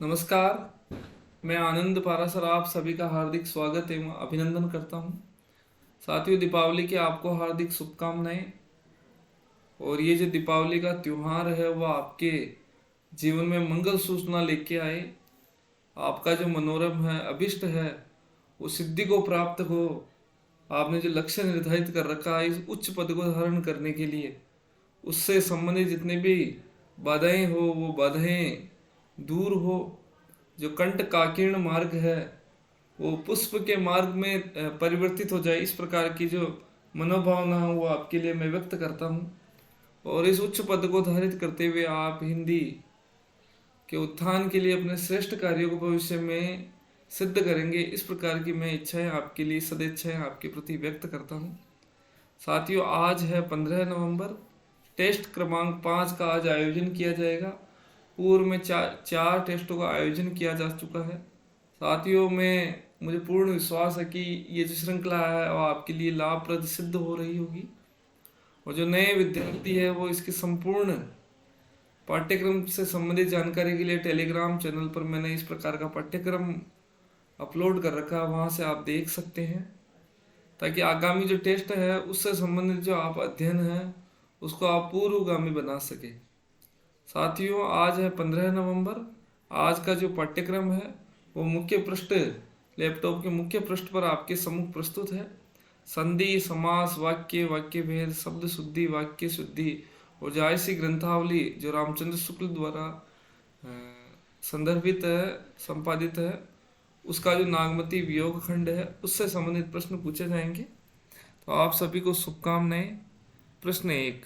नमस्कार। मैं आनंद पारासर आप सभी का हार्दिक स्वागत एवं अभिनंदन करता हूं। साथियों, दीपावली की आपको हार्दिक शुभकामनाएं। और ये जो दीपावली का त्योहार है वह आपके जीवन में मंगल सूचना लेके आए। आपका जो मनोरम है, अभिष्ट है, वो सिद्धि को प्राप्त हो। आपने जो लक्ष्य निर्धारित कर रखा है इस उच्च पद को धारण करने के लिए, उससे संबंधित जितने भी बाधाएं हो वो बाधाएं दूर हो। जो कंट काकीर्ण मार्ग है वो पुष्प के मार्ग में परिवर्तित हो जाए, इस प्रकार की जो मनोभावना है वो आपके लिए मैं व्यक्त करता हूँ। और इस उच्च पद को धारित करते हुए आप हिंदी के उत्थान के लिए अपने श्रेष्ठ कार्यों को भविष्य में सिद्ध करेंगे, इस प्रकार की मैं इच्छाएं आपके लिए, सदिच्छाएं आपके प्रति व्यक्त करता हूँ। साथियों, आज है 15 नवंबर। टेस्ट क्रमांक 5 का आज आयोजन किया जाएगा। पूर्व में चार टेस्टों का आयोजन किया जा चुका है। साथियों, में मुझे पूर्ण विश्वास है कि ये जो श्रृंखला है वो आपके लिए लाभप्रद सिद्ध हो रही होगी। और जो नए विद्यार्थी है वो इसके संपूर्ण पाठ्यक्रम से संबंधित जानकारी के लिए टेलीग्राम चैनल पर मैंने इस प्रकार का पाठ्यक्रम अपलोड कर रखा है, वहाँ से आप देख सकते हैं, ताकि आगामी जो टेस्ट है उससे संबंधित जो आप अध्ययन है उसको आप पूर्वगामी बना सके। साथियों, आज है 15 नवंबर। आज का जो पाठ्यक्रम है वो मुख्य पृष्ठ, लैपटॉप के मुख्य पृष्ठ पर आपके सम्मुख प्रस्तुत है। संधि, समास, वाक्य, वाक्य भेद, शब्द शुद्धि, वाक्य शुद्धि और जायसी ग्रंथावली जो रामचंद्र शुक्ल द्वारा अ, संदर्भित है, संपादित है, उसका जो नागमती वियोग खंड है उससे संबंधित प्रश्न पूछे जाएंगे। तो आप सभी को शुभकामनाएं। प्रश्न 1।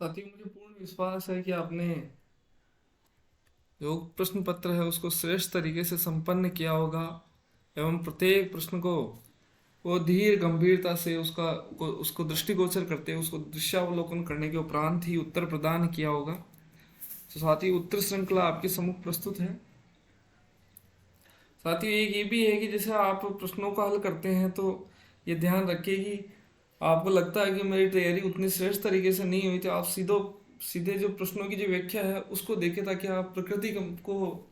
साथियों, मुझे पूर्ण विश्वास है कि आपने जो प्रश्न पत्र है उसको श्रेष्ठ तरीके से संपन्न किया होगा एवं प्रत्येक प्रश्न को वो धीर गंभीरता से उसको दृष्टिगोचर करते हुए उसको दृश्यावलोकन करने के उपरांत ही उत्तर प्रदान किया होगा। तो साथ ही उत्तर श्रृंखला आपके सम्मुख प्रस्तुत है। साथ ही एक ये भी है कि जैसे आप प्रश्नों का हल करते हैं तो ये ध्यान रखिए कि आपको लगता है कि मेरी तैयारी उतनी श्रेष्ठ तरीके से नहीं हुई, तो आप सीधे जो प्रश्नों की जो व्याख्या है उसको देखें, ताकि आप प्रकृति को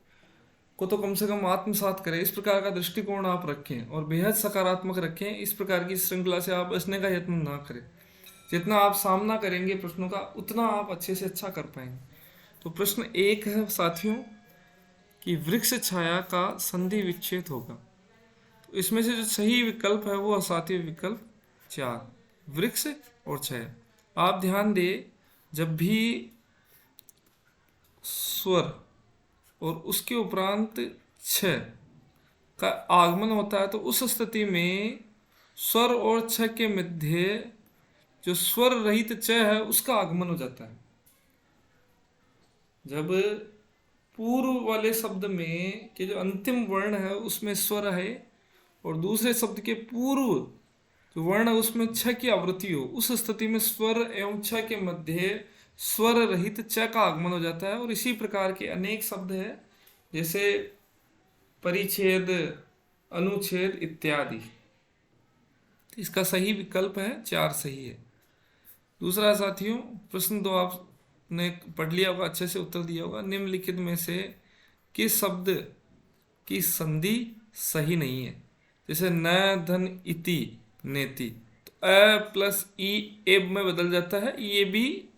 तो कम से कम आत्मसात करें। इस प्रकार का दृष्टिकोण आप रखें और बेहद सकारात्मक रखें। इस प्रकार की श्रृंखला से आप बचने का यत्न ना करें। जितना आप सामना करेंगे प्रश्नों का, उतना आप अच्छे से अच्छा कर पाएंगे। तो प्रश्न एक है साथियों कि वृक्ष छाया का संधि विच्छेद होगा। तो इसमें से जो सही विकल्प है वो साथियों विकल्प 4, वृक्ष और छाया। आप ध्यान दें, जब भी स्वर और उसके उपरांत छ का आगमन होता है तो उस स्थिति में स्वर और छ के मध्य जो स्वर रहित च है उसका आगमन हो जाता है। जब पूर्व वाले शब्द में के जो अंतिम वर्ण है उसमें स्वर है और दूसरे शब्द के पूर्व जो वर्ण है उसमें छ की आवृत्ति हो, उस स्थिति में स्वर एवं छ के मध्य स्वर रहित च का आगमन हो जाता है। और इसी प्रकार के अनेक शब्द है, जैसे परिच्छेद, अनुच्छेद इत्यादि। इसका सही विकल्प है 4 सही है। दूसरा साथियों, प्रश्न 2 आपने पढ़ लिया होगा, अच्छे से उत्तर दिया होगा। निम्नलिखित में से किस शब्द की संधि सही नहीं है? जैसे न, धन, इति, नेति, तो अ प्लस ई एब में बदल जाता है, ये भी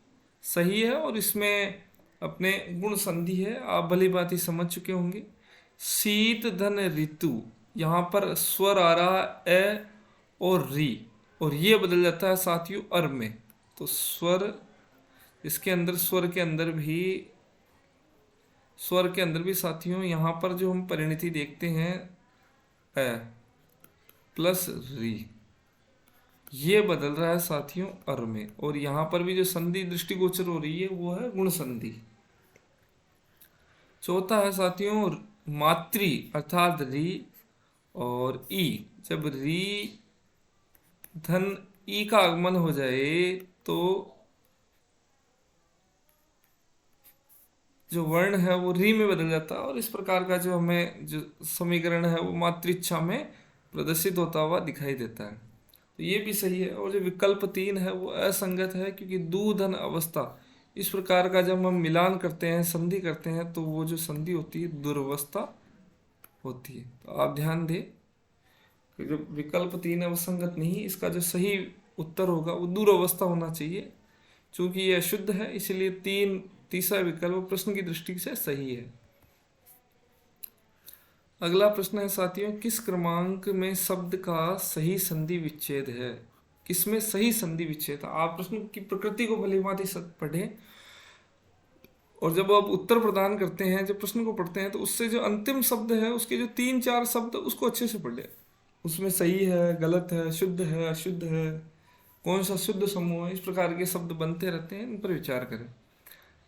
सही है और इसमें अपने गुण संधि है, आप भली बात ही समझ चुके होंगे। शीत, धन, ऋतु, यहाँ पर स्वर आ रहा है अ और री, और ये बदल जाता है साथियों अर में। तो स्वर, इसके अंदर स्वर के अंदर भी साथियों यहाँ पर जो हम परिणति देखते हैं अ प्लस री, ये बदल रहा है साथियों अर में। और यहाँ पर भी जो संधि दृष्टिगोचर हो रही है वो है गुण संधि। चौथा है साथियों मातृ अर्थात री और ई। जब री धन ई का आगमन हो जाए तो जो वर्ण है वो री में बदल जाता है, और इस प्रकार का जो हमें जो समीकरण है वो मातृच्छा में प्रदर्शित होता हुआ दिखाई देता है। तो ये भी सही है। और जो विकल्प 3 है वो असंगत है, क्योंकि दूधन अवस्था, इस प्रकार का जब हम मिलान करते हैं, संधि करते हैं, तो वो जो संधि होती है दुर्वस्था होती है। तो आप ध्यान दें, जो विकल्प 3 है वो संगत नहीं, इसका जो सही उत्तर होगा वो दुर्वस्था होना चाहिए। चूंकि यह शुद्ध है इसलिए तीसरा विकल्प प्रश्न की दृष्टि से सही है। अगला प्रश्न है साथियों, किस क्रमांक में शब्द का सही संधि विच्छेद है? किसमें सही संधि विच्छेद? आप प्रश्न की प्रकृति को भली भांति पढ़ें, और जब आप उत्तर प्रदान करते हैं, जब प्रश्न को पढ़ते हैं, तो उससे जो अंतिम शब्द है उसके जो 3-4 शब्द उसको अच्छे से पढ़ ले। उसमें सही है, गलत है, शुद्ध है, अशुद्ध है, कौन सा शुद्ध समूह है, इस प्रकार के शब्द बनते रहते हैं, इन पर विचार करें।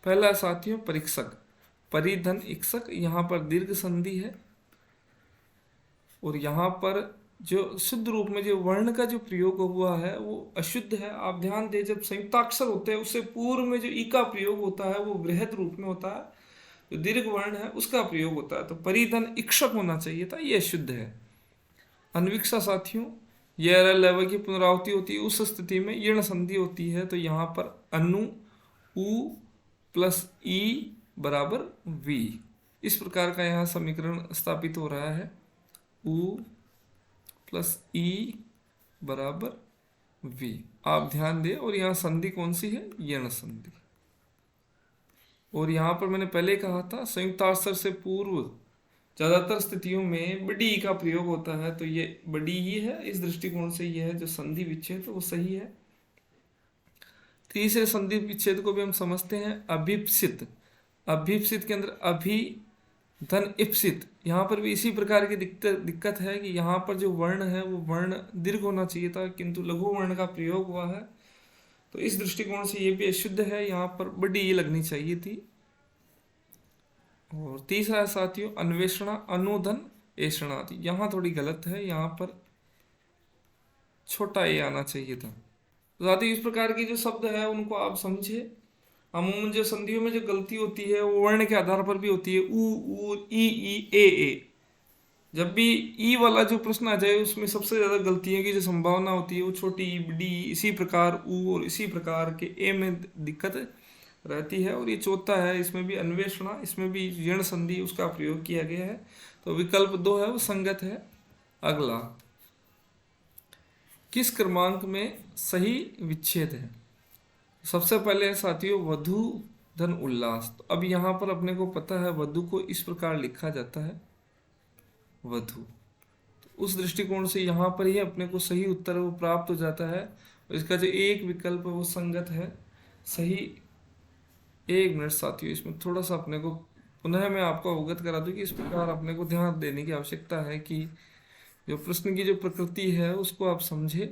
पहला साथियों परीक्षक, परिधन इक्षक, यहाँ पर दीर्घ संधि है और यहाँ पर जो शुद्ध रूप में जो वर्ण का जो प्रयोग हुआ है वो अशुद्ध है। आप ध्यान दें, जब संयुक्ताक्षर होते हैं उससे पूर्व में जो ई का प्रयोग होता है वो बृहद रूप में होता है, जो दीर्घ वर्ण है उसका प्रयोग होता है। तो परिधन इक्षक होना चाहिए था, ये शुद्ध है। अनविक्षा साथियों, यह लव की पुनरावृत्ति होती है, उस स्थिति में ईर्ण संधि होती है। तो यहाँ पर अनु उ प्लस ई बराबर वी, इस प्रकार का यहाँ समीकरण स्थापित हो रहा है। उ प्लस ई बराबर वी, आप ध्यान दें। और यहाँ संधि कौन सी है? यण संधि। और यहाँ पर मैंने पहले कहा था संयुक्ताक्षर से पूर्व ज्यादातर स्थितियों में बड़ी ई का प्रयोग होता है, तो ये बड़ी ही है। इस दृष्टिकोण से यह है जो संधि विच्छेद वो सही है। तीसरे संधि विच्छेद को भी हम समझते हैं, अभिप्सित। अभिप्सित के अंदर अभि धन इप्सित, यहाँ पर भी इसी प्रकार की दिक्कत है कि यहाँ पर जो वर्ण है वो वर्ण दीर्घ होना चाहिए था, किंतु लघु वर्ण का प्रयोग हुआ है। तो इस दृष्टिकोण से ये भी अशुद्ध है, यहाँ पर बड़ी ये लगनी चाहिए थी। और तीसरा है साथियों अन्वेषणा अनुधन ऐषणादि, यहाँ थोड़ी गलत है, यहाँ पर छोटा ए आना चाहिए था। तो साथियों इस प्रकार की जो शब्द है उनको आप समझे। अमूमन जो संधियों में जो गलती होती है वो वर्ण के आधार पर भी होती है, उ ई ए। जब भी ई वाला जो प्रश्न आ जाए उसमें सबसे ज्यादा गलतियों की जो संभावना होती है वो छोटी ई बड़ी, इसी प्रकार उ और इसी प्रकार के ए में दिक्कत रहती है। और ये चौथा है, इसमें भी अन्वेषणा, इसमें भी ऋण संधि उसका प्रयोग किया गया है। तो विकल्प 2 है वो संगत है। अगला, किस क्रमांक में सही विच्छेद है? सबसे पहले साथियों वधु धन उल्लास। तो अब यहाँ पर अपने को पता है वधु को इस प्रकार लिखा जाता है वधु, तो उस दृष्टिकोण से यहाँ पर ही अपने को सही उत्तर वो प्राप्त हो जाता है। और इसका जो एक विकल्प है वो संगत है सही। एक मिनट साथियों, इसमें थोड़ा सा अपने को पुनः मैं आपको अवगत करा दूं कि इस प्रकार अपने को ध्यान देने की आवश्यकता है कि जो प्रश्न की जो प्रकृति है उसको आप समझे।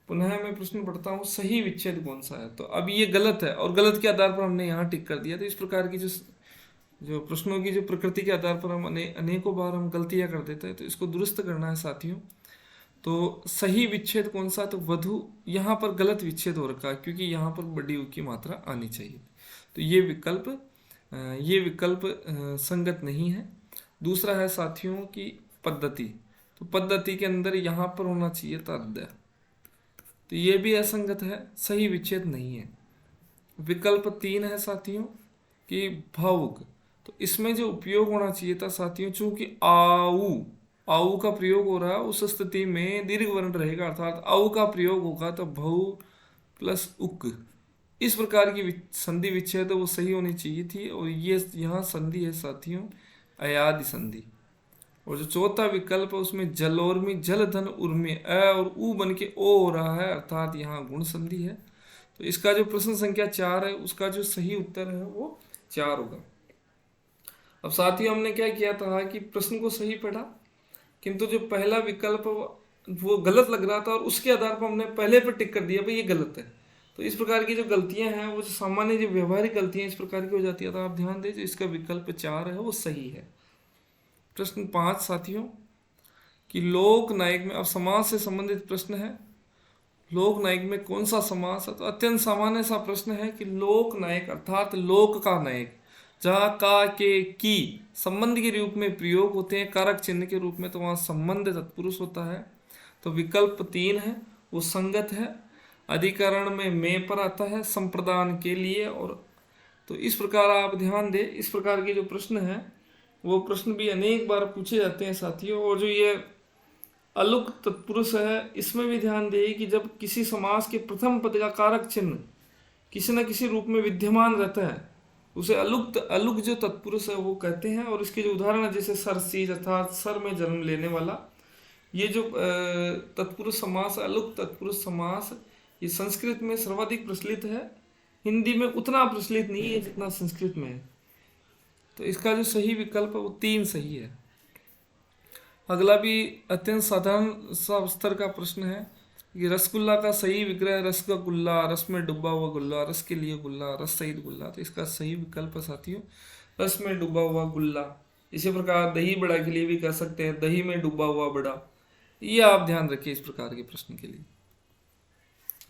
पुनः मैं प्रश्न पढ़ता हूँ, सही विच्छेद कौन सा है? तो अब ये गलत है और गलत के आधार पर हमने यहाँ टिक कर दिया। तो इस प्रकार की जो प्रश्नों की जो प्रकृति के आधार पर हम अनेकों बार हम गलतियां कर देते हैं, तो इसको दुरुस्त करना है साथियों। तो सही विच्छेद कौन सा? तो वधु, यहाँ पर गलत विच्छेद हो रखा है क्योंकि यहाँ पर बड़ी उ की मात्रा आनी चाहिए। तो ये विकल्प संगत नहीं है। दूसरा है साथियों की पद्धति। तो पद्धति के अंदर यहाँ पर होना चाहिए था अद्य, तो ये भी असंगत है, सही विच्छेद नहीं है। विकल्प 3 है साथियों कि भावुक। तो इसमें जो उपयोग होना चाहिए था साथियों, चूंकि आऊ का प्रयोग हो रहा है उस स्थिति में दीर्घ वर्ण रहेगा, अर्थात आऊ का प्रयोग होगा तो भऊ प्लस उक, इस प्रकार की संधि विच्छेद वो सही होनी चाहिए थी। और ये यहाँ संधि है साथियों अयादि संधि। और जो चौथा विकल्प है उसमें जलोर्मी जल धन उर्मी अ और उ बन के ओ हो रहा है, अर्थात यहाँ गुण संधि है। तो इसका जो प्रश्न संख्या 4 है उसका जो सही उत्तर है वो 4 होगा। अब साथियों हमने क्या किया था कि प्रश्न को सही पढ़ा, किंतु जो पहला विकल्प वो गलत लग रहा था और उसके आधार पर हमने पहले पर टिक कर दिया भाई ये गलत है। तो इस प्रकार की जो गलतियां हैं वो जो सामान्य जो व्यवहारिक गलतियां इस प्रकार की हो जाती है। तो आप ध्यान दें, जो इसका विकल्प 4 है वो सही है। प्रश्न 5 साथियों कि लोक नायक में, अब समास से संबंधित प्रश्न है, लोक नायक में कौन सा समास है? तो अत्यंत सामान्य सा प्रश्न है कि लोक नायक अर्थात लोक का नायक, जहाँ का के की संबंध के रूप में प्रयोग होते हैं कारक चिन्ह के रूप में, तो वहाँ संबंध तत्पुरुष होता है। तो विकल्प 3 है वो संगत है। अधिकरण में मैं पर आता है संप्रदान के लिए। और तो इस प्रकार आप ध्यान दें, इस प्रकार के जो प्रश्न है वो प्रश्न भी अनेक बार पूछे जाते हैं साथियों। और जो ये अलुक तत्पुरुष है इसमें भी ध्यान दें कि जब किसी समास के प्रथम पद का कारक चिन्ह किसी न किसी रूप में विद्यमान रहता है उसे अलुक जो तत्पुरुष है वो कहते हैं। और इसके जो उदाहरण है जैसे सरसीज अर्थात सर में जन्म लेने वाला, ये जो तत्पुरुष समास अलुक तत्पुरुष समास ये संस्कृत में सर्वाधिक प्रचलित है, हिंदी में उतना प्रचलित नहीं है जितना संस्कृत में है। तो इसका जो सही विकल्प है वो 3 सही है। अगला भी अत्यंत साधारण सा स्तर का प्रश्न है कि रसगुल्ला का सही विग्रह रस का गुल्ला, रस में डूबा हुआ गुल्ला, रस के लिए गुल्ला, रस सहित गुल्ला। तो इसका सही विकल्प साथियों रस में डूबा हुआ गुल्ला। इसी प्रकार दही बड़ा के लिए भी कह सकते हैं दही में डूबा हुआ बड़ा। ये आप ध्यान रखिए इस प्रकार के प्रश्न के लिए।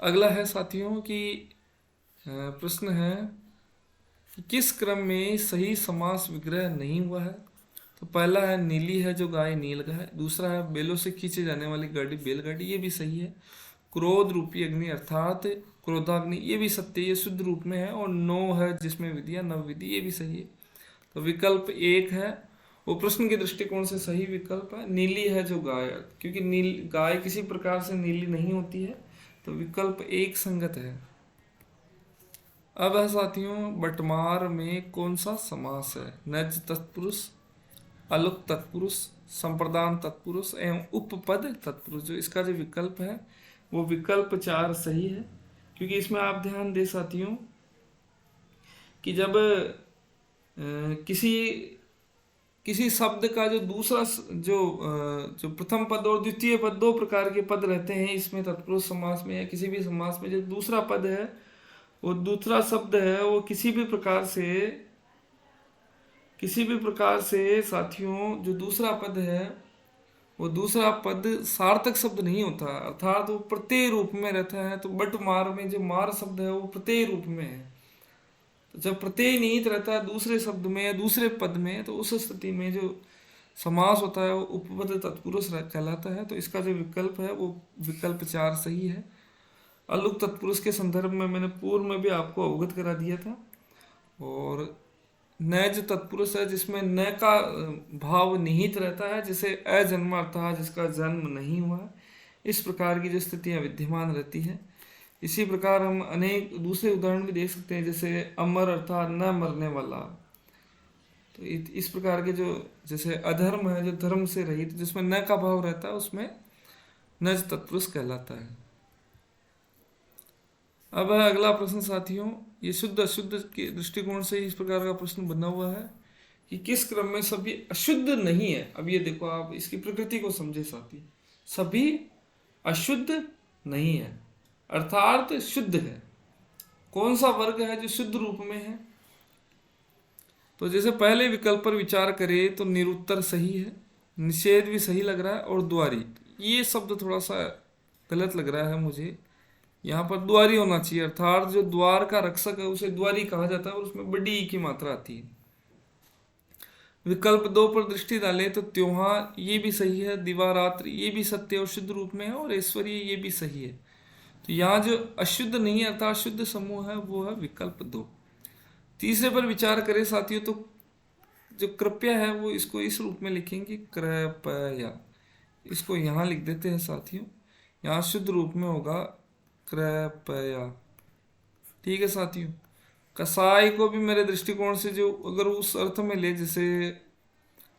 अगला है साथियों कि प्रश्न है कि किस क्रम में सही समास विग्रह नहीं हुआ है? तो पहला है नीली है जो गाय नील गाय। दूसरा है बैलों से खींचे जाने वाली गाड़ी बैलगाड़ी, ये भी सही है। क्रोध रूपी अग्नि अर्थात क्रोधाग्नि, ये भी सत्य, ये शुद्ध रूप में है। और 9 है जिसमें विधिया नव विधि, ये भी सही है। तो विकल्प 1 है वो प्रश्न के दृष्टिकोण से सही विकल्प है। नीली है जो गाय, क्योंकि गाय किसी प्रकार से नीली नहीं होती है, तो विकल्प 1 संगत है। अब है साथियों बटमार में कौन सा समास है? नज तत्पुरुष, अलुक तत्पुरुष, संप्रदान तत्पुरुष एवं उपपद तत्पुरुष। जो इसका जो विकल्प है वो विकल्प 4 सही है। क्योंकि इसमें आप ध्यान दे साथियों कि जब किसी शब्द का जो दूसरा जो प्रथम पद और द्वितीय पद, दो प्रकार के पद रहते हैं इसमें तत्पुरुष समास में या किसी भी समास में। जो दूसरा पद है वो दूसरा शब्द है, वो किसी भी प्रकार से साथियों जो दूसरा पद है वो दूसरा पद सार्थक शब्द नहीं होता, अर्थात वो प्रत्यय रूप में रहता है। तो बट मार में जो मार शब्द है वो प्रत्यय रूप में है। तो जब प्रत्यय निहित रहता है दूसरे शब्द में या दूसरे पद में, तो उस स्थिति में जो समास होता है वो उपपद तत्पुरुष कहलाता है। तो इसका जो विकल्प है वो विकल्प 4 सही है। अलुक तत्पुरुष के संदर्भ में मैंने पूर्व में भी आपको अवगत करा दिया था। और न जो तत्पुरुष है जिसमें न का भाव निहित रहता है, जैसे अजन्मा अर्थात जिसका जन्म नहीं हुआ, इस प्रकार की जो स्थितियां विद्यमान रहती है। इसी प्रकार हम अनेक दूसरे उदाहरण भी देख सकते हैं, जैसे अमर अर्थात न मरने वाला। तो इस प्रकार के जो जैसे अधर्म है जो धर्म से रहित, जिसमें न का भाव रहता है, उसमें नज तत्पुरुष कहलाता है। अब है अगला प्रश्न साथियों, ये शुद्ध अशुद्ध के दृष्टिकोण से इस प्रकार का प्रश्न बना हुआ है कि किस क्रम में सभी अशुद्ध नहीं है। अब ये देखो, आप इसकी प्रकृति को समझे साथी, सभी अशुद्ध नहीं है अर्थात शुद्ध है। कौन सा वर्ग है जो शुद्ध रूप में है? तो जैसे पहले विकल्प पर विचार करें तो निरुत्तर सही है, निषेध भी सही लग रहा है, और द्वारी, ये शब्द थोड़ा सा गलत लग रहा है मुझे। यहाँ पर द्वारी होना चाहिए, अर्थात जो द्वार का रक्षक है उसे द्वारी कहा जाता है, और उसमें बड़ी ई की मात्रा आती है। विकल्प 2 पर दृष्टि डालें तो त्योहार ये भी सही है, दिवारात्र ये भी सत्य और शुद्ध रूप में है, और ऐश्वर्य ये भी सही है। तो यहाँ जो अशुद्ध नहीं है अर्थात शुद्ध समूह है वो है विकल्प 2। तीसरे पर विचार करें साथियों, तो जो कृपया है वो इसको इस रूप में लिखेंगे कृपया, इसको यहाँ लिख देते हैं साथियों। यहाँ शुद्ध रूप में होगा कृपया। ठीक है साथियों। कसाई को भी मेरे दृष्टिकोण से जो अगर उस अर्थ में ले, जैसे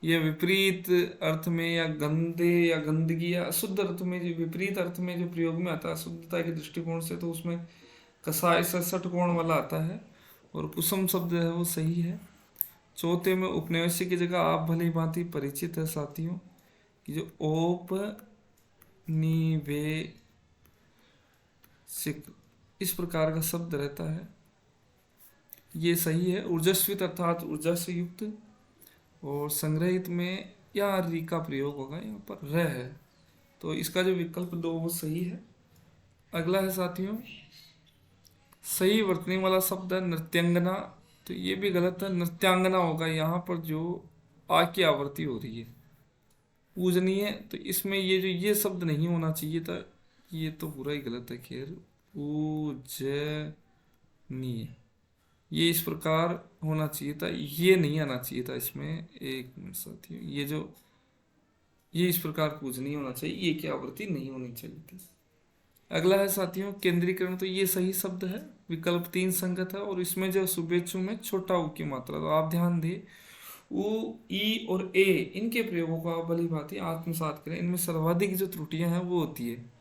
ये विपरीत अर्थ में या गंदे या गंदगी या अशुद्ध अर्थ में, जो विपरीत अर्थ में जो प्रयोग में आता है शुद्धता के दृष्टिकोण से, तो उसमें कसाई से षटकोण वाला आता है, और कुसुम शब्द है वो सही है। चौथे में उपनिवेशी की जगह आप भली भांति परिचित है साथियों कि जो औपनिवेशिक इस प्रकार का शब्द रहता है ये सही है। ऊर्जस्वित अर्थात ऊर्जा से युक्त, और संग्रहित में यहाँ री का प्रयोग होगा, यहाँ पर रह है, तो इसका जो विकल्प 2 वो सही है। अगला है साथियों, सही वर्तने वाला शब्द है नृत्यांगना, तो ये भी गलत है, नृत्यांगना होगा। यहाँ पर जो आ की आवृत्ति हो रही है पूजनीय, तो इसमें ये जो ये शब्द नहीं होना चाहिए था, ये तो पूरा ही गलत है। खैर, पूजनीय ये इस प्रकार होना चाहिए था, ये नहीं आना चाहिए था इसमें। एक मिनट साथियों, ये इस प्रकार पूजनीय होना चाहिए, ये की आवृत्ति नहीं होनी चाहिए थी। अगला है साथियों केंद्रीकरण, तो ये सही शब्द है, विकल्प 3 संगत है, और इसमें जो शुभेच्छु में छोटा ऊ की मात्रा, तो आप ध्यान दें ऊ, ई और ए इनके प्रयोगों को आप भली भांति आत्मसात करें, इनमें सर्वाधिक जो त्रुटियां हैं वो होती है।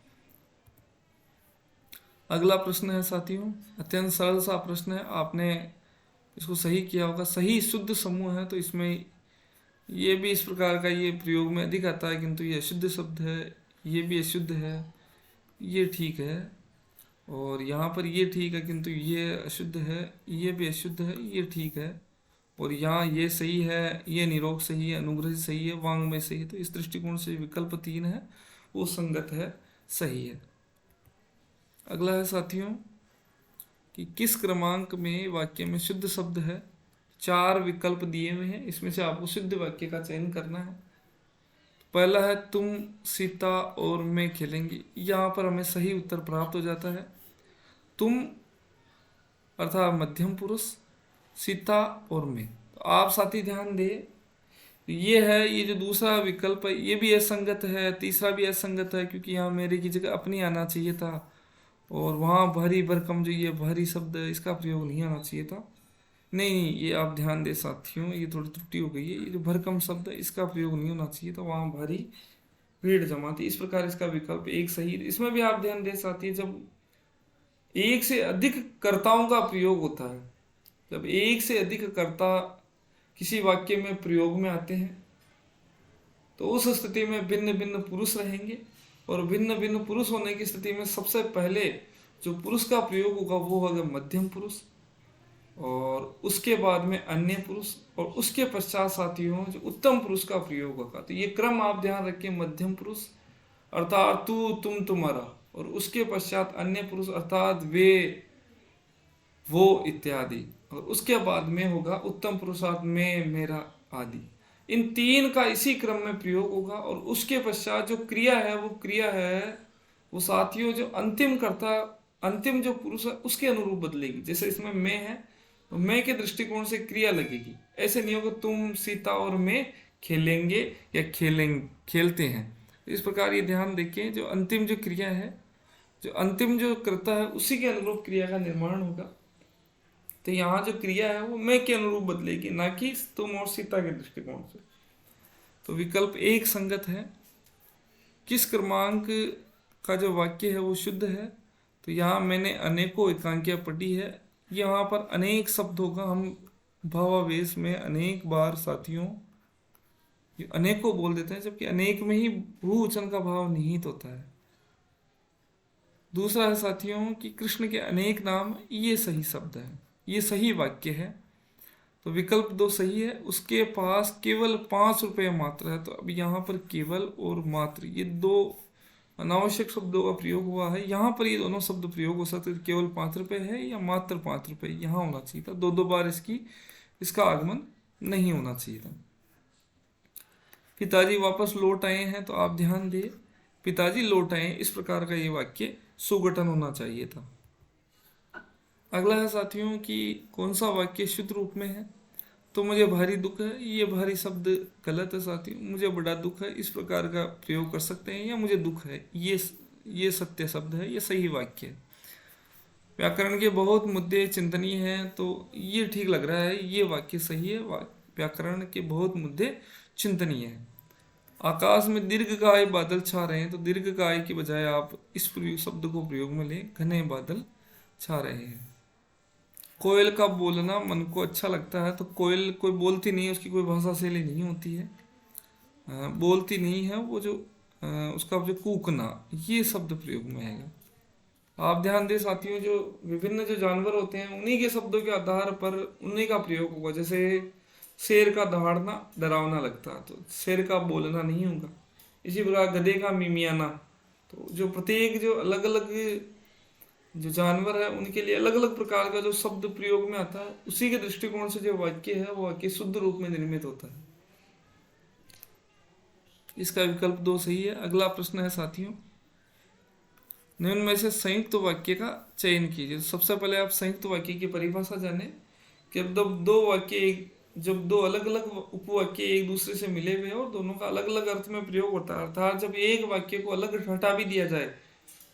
अगला प्रश्न है साथियों, अत्यंत सरल सा प्रश्न है, आपने इसको सही किया होगा। सही शुद्ध समूह है, तो इसमें ये भी इस प्रकार का ये प्रयोग में अधिक आता है, किंतु ये अशुद्ध शब्द है, ये भी अशुद्ध है, ये ठीक है, और यहाँ पर ये ठीक है, किंतु ये अशुद्ध है, ये भी अशुद्ध है, ये ठीक है, और यहाँ ये सही है, ये निरोग सही है, अनुग्रह सही है, वांग्मय सही है। तो इस दृष्टिकोण से विकल्प 3 है वो संगत है, सही है। अगला है साथियों कि किस क्रमांक में वाक्य में शुद्ध शब्द है। 4 विकल्प दिए हुए हैं, इसमें से आपको शुद्ध वाक्य का चयन करना है। पहला है तुम सीता और मैं खेलेंगे, यहाँ पर हमें सही उत्तर प्राप्त हो जाता है। तुम अर्थात मध्यम पुरुष, सीता और मैं। तो आप साथी ध्यान दें, ये है, ये जो दूसरा विकल्प है ये भी असंगत है, तीसरा भी असंगत है, क्योंकि यहाँ मेरे की जगह अपनी आना चाहिए था, और वहाँ भारी भरकम जो ये भारी शब्द है इसका प्रयोग नहीं आना चाहिए था। नहीं, ये आप ध्यान दे साथियों, ये थोड़ी त्रुटि हो गई है, ये जो भरकम शब्द है इसका प्रयोग नहीं होना चाहिए था, वहाँ भारी भीड़ जमा थी। इस प्रकार इसका विकल्प 1 सही। इसमें भी आप ध्यान दे साथियों, जब एक से अधिक कर्ताओं का प्रयोग होता है, जब एक से अधिक कर्ता किसी वाक्य में प्रयोग में आते हैं, तो उस स्थिति में भिन्न भिन्न पुरुष रहेंगे, और भिन्न भिन्न पुरुष होने की स्थिति में सबसे पहले जो पुरुष का प्रयोग होगा वो होगा मध्यम पुरुष, और उसके बाद में अन्य पुरुष, और उसके पश्चात साथियों जो उत्तम पुरुष का प्रयोग होगा। तो ये क्रम आप ध्यान रखें, मध्यम पुरुष अर्थात तू तुम तुम्हारा, और उसके पश्चात अन्य पुरुष अर्थात वे वो इत्यादि, और उसके बाद में होगा उत्तम पुरुषार्थ मैं मेरा आदि। इन तीन का इसी क्रम में प्रयोग होगा, और उसके पश्चात जो क्रिया है वो साथियों जो अंतिम कर्ता, अंतिम जो पुरुष है उसके अनुरूप बदलेगी। जैसे इसमें मैं है तो मैं के दृष्टिकोण से क्रिया लगेगी, ऐसे नहीं होगा तुम सीता और मैं खेलेंगे या खेलते हैं। इस प्रकार ये ध्यान देखें, जो अंतिम जो क्रिया है, जो अंतिम जो कर्ता है उसी के अनुरूप क्रिया का निर्माण होगा। तो यहाँ जो क्रिया है वो मैं के अनुरूप बदलेगी, ना कि तुम और सीता के दृष्टिकोण से। तो विकल्प एक संगत है। किस क्रमांक का जो वाक्य है वो शुद्ध है? तो यहाँ मैंने अनेकों एकांकियाँ पढ़ी है, यहाँ पर अनेक शब्द होगा। हम भावावेश में अनेक बार साथियों अनेकों बोल देते हैं, जबकि अनेक में ही बहुवचन का भाव निहित होता है। दूसरा है साथियों कि कृष्ण के अनेक नाम, ये सही शब्द है, ये सही वाक्य है। तो विकल्प 2 सही है। उसके पास केवल 5 रुपये मात्र है। तो अब यहाँ पर केवल और मात्र ये दो अनावश्यक शब्दों का प्रयोग हुआ है। यहाँ पर ये दोनों शब्द प्रयोग हो सकते हैं, केवल 5 रुपये है या मात्र 5 रुपये, यहाँ होना चाहिए था। दो बार इसका आगमन नहीं होना चाहिए था। पिताजी वापस लौट आए हैं, तो आप ध्यान दें, पिताजी लौट आए, इस प्रकार का ये वाक्य सुगठन होना चाहिए था। अगला है साथियों कि कौन सा वाक्य शुद्ध रूप में है? तो मुझे भारी दुख है, ये भारी शब्द गलत है साथियों। मुझे बड़ा दुख है, इस प्रकार का प्रयोग कर सकते हैं, या मुझे दुख है, ये सत्य शब्द है, ये सही वाक्य है। व्याकरण के बहुत मुद्दे चिंतनीय हैं, तो ये ठीक लग रहा है, ये वाक्य सही है। व्याकरण के बहुत मुद्दे चिंतनीय हैं। आकाश में दीर्घकाय बादल छा रहे हैं, तो दीर्घकाय की बजाय आप इस शब्द को प्रयोग में लें, घने बादल छा रहे हैं। कोयल का बोलना मन को अच्छा लगता है, तो कोयल कोई बोलती नहीं है, उसकी कोई भाषा शैली नहीं होती है, बोलती नहीं है वो, जो उसका जो कूकना, ये शब्द प्रयोग में आएगा। आप ध्यान दें साथियों, जो विभिन्न जो जानवर होते हैं उन्हीं के शब्दों के आधार पर उन्हीं का प्रयोग होगा। जैसे शेर का दहाड़ना डरावना लगता है, तो शेर का बोलना नहीं होगा। इसी प्रकार गधे का मिमियाना, तो जो प्रत्येक जो अलग अलग जो जानवर है उनके लिए अलग अलग प्रकार का जो शब्द प्रयोग में आता है, उसी के दृष्टिकोण से जो वाक्य है वो वाक्य शुद्ध रूप में निर्मित होता है। इसका विकल्प 2 सही है। अगला प्रश्न है साथियों, निम्न में से संयुक्त वाक्य का चयन कीजिए। सबसे पहले आप संयुक्त वाक्य की परिभाषा जाने कि जब दो अलग अलग उपवाक्य एक दूसरे से मिले हुए और दोनों का अलग अलग अर्थ में प्रयोग होता है, अर्थात जब एक वाक्य को अलग हटा भी दिया जाए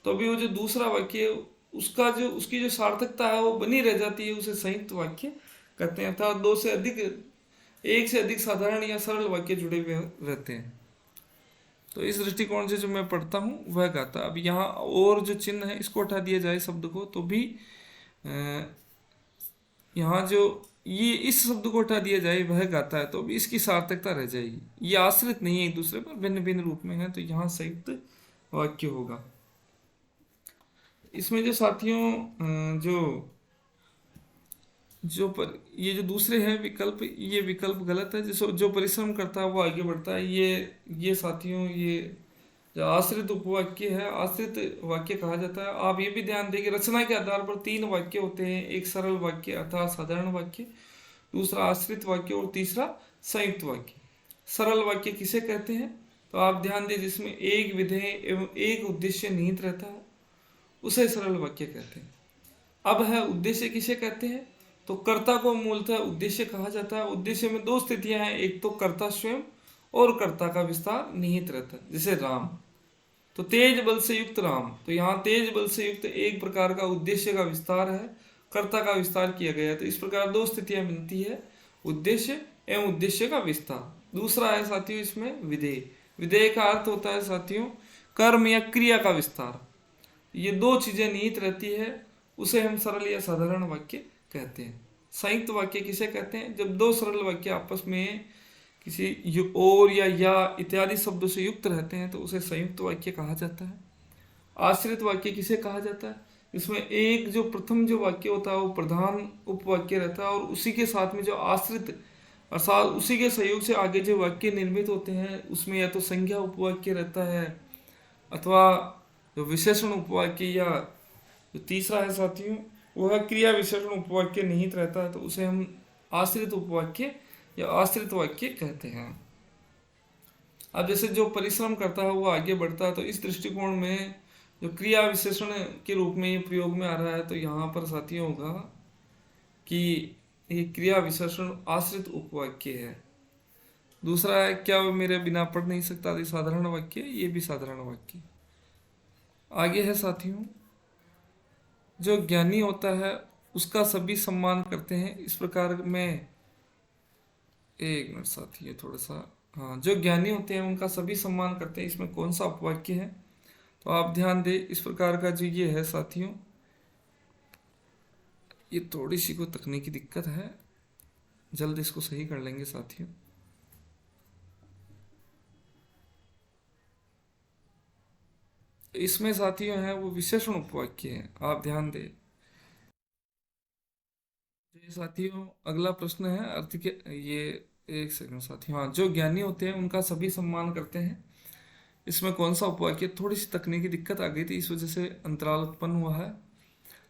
तो भी वो जो दूसरा वाक्य उसकी जो सार्थकता है वो बनी रह जाती है, उसे संयुक्त वाक्य कहते हैं। अर्थात एक से अधिक साधारण या सरल वाक्य जुड़े हुए रहते हैं। तो इस दृष्टिकोण से जो मैं पढ़ता हूँ वह कहता है। अब यहाँ और जो चिन्ह है इसको हटा दिया जाए शब्द को, तो भी यहाँ जो ये इस शब्द को हटा दिया जाए वह गाता है, तो भी इसकी सार्थकता रह जाएगी। ये आश्रित नहीं है एक दूसरे पर, भिन्न भिन्न रूप में है, तो यहाँ संयुक्त वाक्य होगा। इसमें जो साथियों ये जो दूसरे हैं विकल्प, ये विकल्प गलत है। जो परिश्रम करता है वो आगे बढ़ता है, ये साथियों ये जो आश्रित उपवाक्य है, आश्रित वाक्य कहा जाता है। आप ये भी ध्यान दें कि रचना के आधार पर 3 वाक्य होते हैं, एक सरल वाक्य अर्थात साधारण वाक्य, दूसरा आश्रित वाक्य और तीसरा संयुक्त वाक्य। सरल वाक्य किसे कहते हैं? तो आप ध्यान दें जिसमें एक विधेय एवं एक उद्देश्य निहित रहता है उसे सरल वाक्य कहते हैं। अब है उद्देश्य किसे कहते हैं? तो कर्ता को मूलतः उद्देश्य कहा जाता है। उद्देश्य में 2 स्थितियां हैं, एक तो कर्ता स्वयं और कर्ता का विस्तार निहित रहता है। जैसे राम, तो तेज बल से युक्त राम, तो यहाँ तेज बल से युक्त एक प्रकार का उद्देश्य का विस्तार है, कर्ता का विस्तार किया गया है। तो इस प्रकार 2 स्थितियां मिलती है, उद्देश्य एवं उद्देश्य का विस्तार। दूसरा है साथियों इसमें विधेय। विधेय का अर्थ होता है साथियों कर्म या क्रिया का विस्तार। ये 2 चीजें निहित रहती है, उसे हम सरल या साधारण वाक्य कहते हैं। संयुक्त वाक्य किसे कहते हैं? जब दो सरल वाक्य आपस में किसी और या इत्यादि शब्दों से युक्त रहते हैं तो उसे संयुक्त वाक्य कहा जाता है। आश्रित वाक्य किसे कहा जाता है? इसमें एक जो प्रथम जो वाक्य होता है वो प्रधान उपवाक्य रहता है और उसी के साथ में जो आश्रित अर्थात उसी के सहयोग से आगे जो वाक्य निर्मित होते हैं उसमें या तो संज्ञा उपवाक्य रहता है अथवा जो विशेषण उपवाक्य, या जो तीसरा है साथियों वह क्रिया विशेषण उपवाक्य निहित रहता है तो उसे हम आश्रित उपवाक्य या आश्रित वाक्य कहते हैं। अब जैसे जो परिश्रम करता है वो आगे बढ़ता है तो इस दृष्टिकोण में जो क्रिया विशेषण के रूप में ये प्रयोग में आ रहा है तो यहाँ पर साथियों होगा कि ये क्रिया विशेषण आश्रित उपवाक्य है। दूसरा है क्या वो मेरे बिना पढ़ नहीं सकता, तो साधारण वाक्य, ये भी साधारण वाक्य। आगे है साथियों जो ज्ञानी होता है उसका सभी सम्मान करते हैं, इस प्रकार में एक मिनट साथी है थोड़ा सा, हाँ, जो ज्ञानी होते हैं उनका सभी सम्मान करते हैं, इसमें कौन सा उपवाक्य है? तो आप ध्यान दें इस प्रकार का जो ये है साथियों, ये थोड़ी सी को तकनीकी दिक्कत है, जल्द इसको सही कर लेंगे साथियों। इसमें साथियों है वो विशेषण उपवाक्य है, आप ध्यान दें। साथियों अगला प्रश्न है अर्थ के, ये एक सेकंड साथियों, हाँ, जो ज्ञानी होते हैं उनका सभी सम्मान करते हैं, इसमें कौन सा उपवाक्य? थोड़ी सी तकनीकी दिक्कत आ गई थी इस वजह से अंतराल उत्पन्न हुआ है।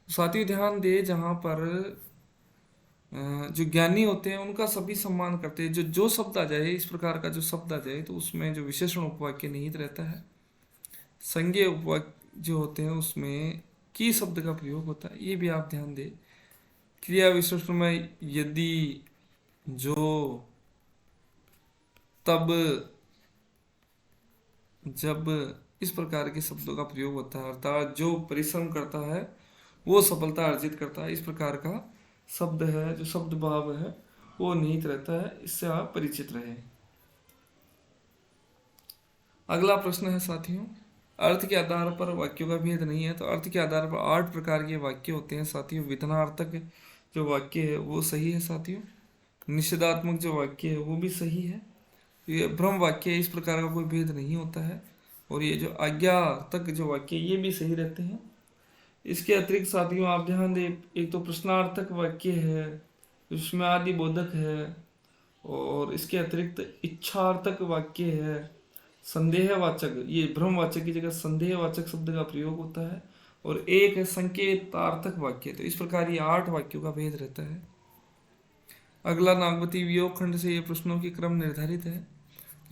साथियों ध्यान दे जहां पर जो ज्ञानी होते हैं उनका सभी सम्मान करते हैं, जो शब्द आ जाए, इस प्रकार का जो शब्द आ जाए तो उसमें जो विशेषण उपवाक्य निहित रहता है। संज्ञेय उपवाक्य जो होते हैं उसमें की शब्द का प्रयोग होता है, ये भी आप ध्यान दें। क्रिया विशेषण में यदि, जो, तब, जब, इस प्रकार के शब्दों का प्रयोग होता है, अर्थात जो परिश्रम करता है वो सफलता अर्जित करता है, इस प्रकार का शब्द है, जो शब्द भाव है वो निहित रहता है, इससे आप परिचित रहे। अगला प्रश्न है साथियों अर्थ के आधार पर वाक्यों का भेद नहीं है, तो अर्थ के आधार पर 8 प्रकार के वाक्य होते हैं साथियों। विधानार्थक जो वाक्य है वो सही है साथियों, निषेधात्मक जो वाक्य है वो भी सही है, ये भ्रम वाक्य है, इस प्रकार का कोई भेद नहीं होता है, और ये जो आज्ञा तक जो वाक्य ये भी सही रहते हैं। इसके अतिरिक्त साथियों आप ध्यान दें, एक तो प्रश्नार्थक वाक्य है जिसमें आदि बोधक है, और इसके अतिरिक्त इच्छार्थक वाक्य है, संदेहवाचक, ये भ्रमवाचक की जगह संदेहवाचक शब्द का प्रयोग होता है, और एक है संकेतार्थक वाक्य। तो इस प्रकार ये 8 वाक्यों का भेद रहता है। अगला नागमती वियोग खंड से ये प्रश्नों की क्रम निर्धारित है।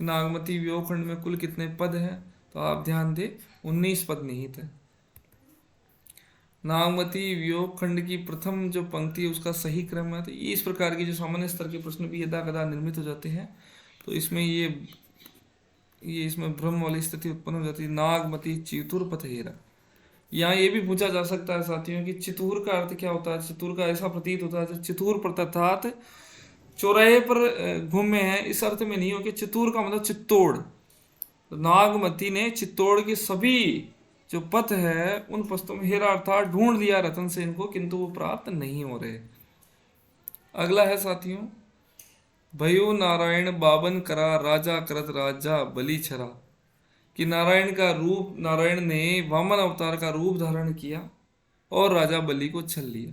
नागमती वियोग खंड में कुल कितने पद हैं? तो आप ध्यान दें 19 पद निहित है। नागमती वियोग खंड की प्रथम जो पंक्ति है उसका सही क्रम है, तो इस प्रकार के जो सामान्य स्तर के प्रश्न भी यदा कदा निर्मित हो जाते हैं, तो इसमें ये इसमें भ्रम वाली स्थिति उत्पन्न हो जाती है। नागमती चितुर पथहेरा, यहाँ ये भी पूछा जा सकता है साथियों कि चितूर का अर्थ क्या होता है? चितूर का ऐसा प्रतीत होता है चितूर प्रतथात चौराहे पर घूमे हैं, इस अर्थ में नहीं हो कि चितूर का मतलब चित्तौड़। तो नागमती ने चित्तौड़ के सभी जो पथ है उन पथों में हेरा अर्थात ढूंढ लिया रतन सेन को, किंतु वो प्राप्त नहीं हो रहे। अगला है साथियों भयो नारायण बाबन करा राजा करत राजा बलि छरा, कि नारायण का रूप, नारायण ने वामन अवतार का रूप धारण किया और राजा बलि को छल लिया।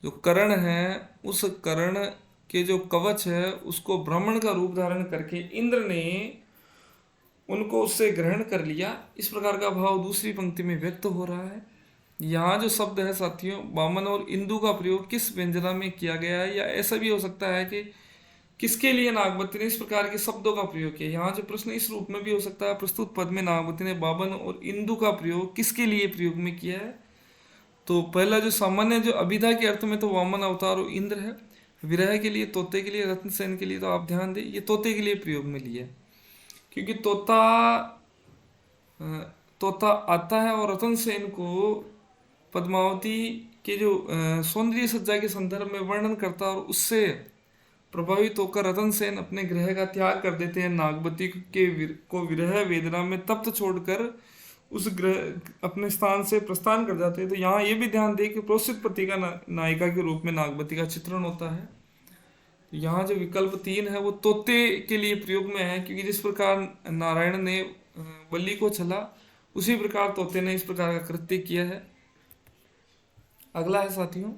जो कर्ण है उस कर्ण के जो कवच है उसको ब्राह्मण का रूप धारण करके इंद्र ने उनको उससे ग्रहण कर लिया, इस प्रकार का भाव दूसरी पंक्ति में व्यक्त हो रहा है। यहाँ जो शब्द है साथियों वामन और इंदु का प्रयोग किस व्यंजना में किया गया है, या ऐसा भी हो सकता है कि किसके लिए नागवती ने इस प्रकार के शब्दों का प्रयोग किया। यहाँ जो प्रश्न इस रूप में भी हो सकता है, प्रस्तुत पद में नागवती ने बाबन और इंदु का प्रयोग किसके लिए प्रयोग में किया है? तो पहला जो सामान्य जो अभिधा के अर्थ में तो वामन अवतार और इंद्र है, विरह के लिए, तोते के लिए, रत्नसेन के लिए, तो आप ध्यान दें ये तोते के लिए प्रयोग में लिया है, क्योंकि तोता आता है और रतन सेन को पद्मावती के जो सौंदर्य सज्जा के संदर्भ में वर्णन करता है, और उससे प्रभावित होकर रतन सेन अपने ग्रह का त्याग कर देते हैं। नागवती को विरह वेदना में तप्त छोड़कर उस ग्रह अपने स्थान से प्रस्थान कर जाते हैं। तो यहाँ ये भी ध्यान दें कि प्रोसित पति का नायिका के रूप में नागवती का चित्रण होता है। तो यहाँ जो विकल्प 3 है वो तोते के लिए प्रयोग में है, क्योंकि जिस प्रकार नारायण ने बलि को छला, उसी प्रकार तोते ने इस प्रकार का कृत्य किया है। अगला है साथियों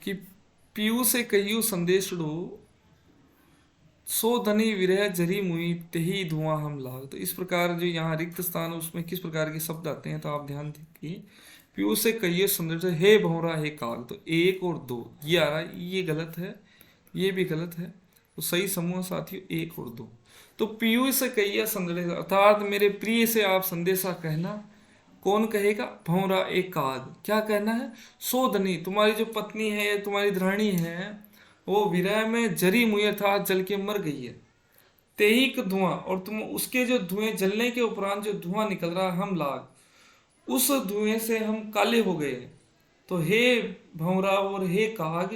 कि पीयू से कहियो संदेश डो, सो धनी विरह जरी मुई तेही धुआं हम लाग। तो इस प्रकार जो यहाँ रिक्त स्थान है उसमें किस प्रकार के शब्द आते हैं, तो आप ध्यान दीजिए। पीयू से कहिए संदेश, हे भौरा हे काग, तो 1 और 2 ये आ रहा है, ये गलत है, ये भी गलत है। तो सही समूह साथियों 1 और 2। तो पीयू से कहिए संदेश अर्थात मेरे प्रिय से आप संदेशा कहना। कौन कहेगा? भौरा एक काग। क्या कहना है? सोधनी, तुम्हारी जो पत्नी है, तुम्हारी धरानी है, वो विरह में जरी मुई अर्थात जल के मर गई है। तेहिक धुआं, और तुम उसके जो धुएं जलने के उपरांत जो धुआं निकल रहा है, हम लाग, उस धुएं से हम काले हो गए। तो हे भौरा और हे काग,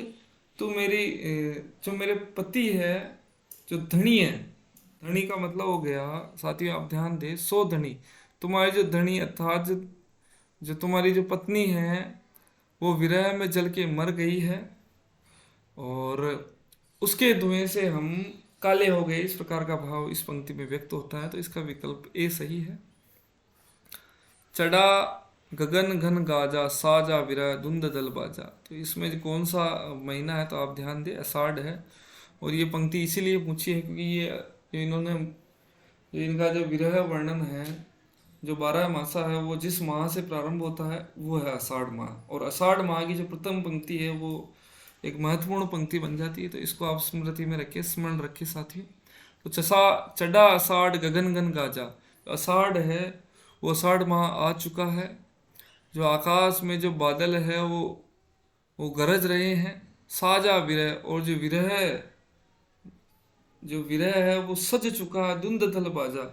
तू मेरी जो मेरे पति है, जो धनी है, धनी का मतलब हो गया साथियों आप ध्यान दे, सो धनी, तुम्हारी जो धनी अर्थात जो तुम्हारी जो पत्नी है वो विरह में जल के मर गई है और उसके धुएं से हम काले हो गए। इस प्रकार का भाव इस पंक्ति में व्यक्त होता है। तो इसका विकल्प ए सही है। चढ़ा गगन घन गाजा, साजा विरह धुंध दल बाजा। तो इसमें कौन सा महीना है, तो आप ध्यान दें आषाढ़ है। और ये पंक्ति इसीलिए पूछी है क्योंकि ये इन्होंने इनका जो विरह वर्णन है, जो 12 मासा है, वो जिस माह से प्रारंभ होता है वो है आषाढ़ माह। और आषाढ़ माह की जो प्रथम पंक्ति है वो एक महत्वपूर्ण पंक्ति बन जाती है। तो इसको आप स्मृति में रखिए, स्मरण रखिए साथियों। तो चढ़ा आषाढ़ गगन घन गाजा, आषाढ़ है वो आषाढ़ माह आ चुका है। जो आकाश में जो बादल है वो गरज रहे हैं। साजा विरह, और जो विरह है वो सज चुका है। धुंध दल बाजा,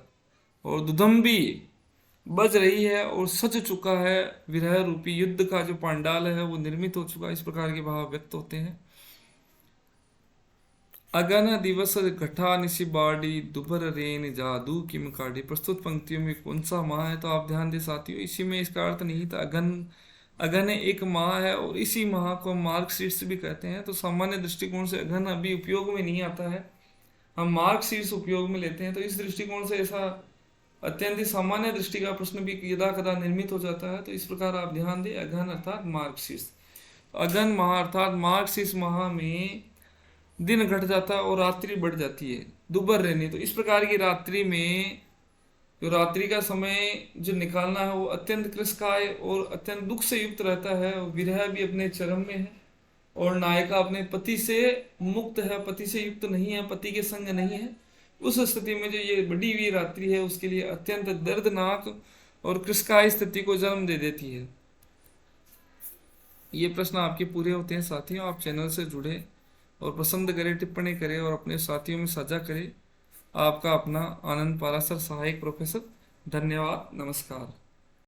और दुदम्बी बज रही है और सज चुका है। विरह रूपी युद्ध का जो पांडाल है वो निर्मित हो चुका है। इस प्रकार के भाव व्यक्त होते हैं। अगन दिवस घटा निशि बाड़ी, दुबर रेन जादू किम काड़ी। प्रस्तुत पंक्तियों में कौन सा माह है, तो आप ध्यान दें साथियों, इसी में इसका अर्थ नहीं था। अगन एक माह है और इसी माह को मार्गशीर्ष भी कहते हैं। तो सामान्य दृष्टिकोण से अगन अभी उपयोग में नहीं आता है, हम मार्गशीर्ष उपयोग में लेते हैं। तो इस दृष्टिकोण से ऐसा अत्यंत सामान्य दृष्टि का प्रश्न भी यदा कदा निर्मित हो जाता है। तो इस प्रकार आप ध्यान दें, अगहन अर्थात मार्गशीर्ष। अगहन माह अर्थात मार्गशीर्ष माह में दिन घट जाता है और रात्रि बढ़ जाती है, दोपहर रहनी। तो इस प्रकार की रात्रि में जो रात्रि का समय जो निकालना है वो अत्यंत क्लिष्टकाय और अत्यंत दुख से युक्त रहता है। विरह भी अपने चरम में है और नायिका अपने पति से मुक्त है, पति से युक्त नहीं है, पति के संग नहीं है। उस स्थिति में जो ये बढ़ी हुई रात्रि है उसके लिए अत्यंत दर्दनाक और क्लिष्टकाय स्थिति को जन्म दे देती है। ये प्रश्न आपके पूरे होते हैं साथियों। आप चैनल से जुड़े और पसंद करें, टिप्पणी करें और अपने साथियों में साझा करें। आपका अपना आनंद पारासर, सहायक प्रोफेसर। धन्यवाद, नमस्कार।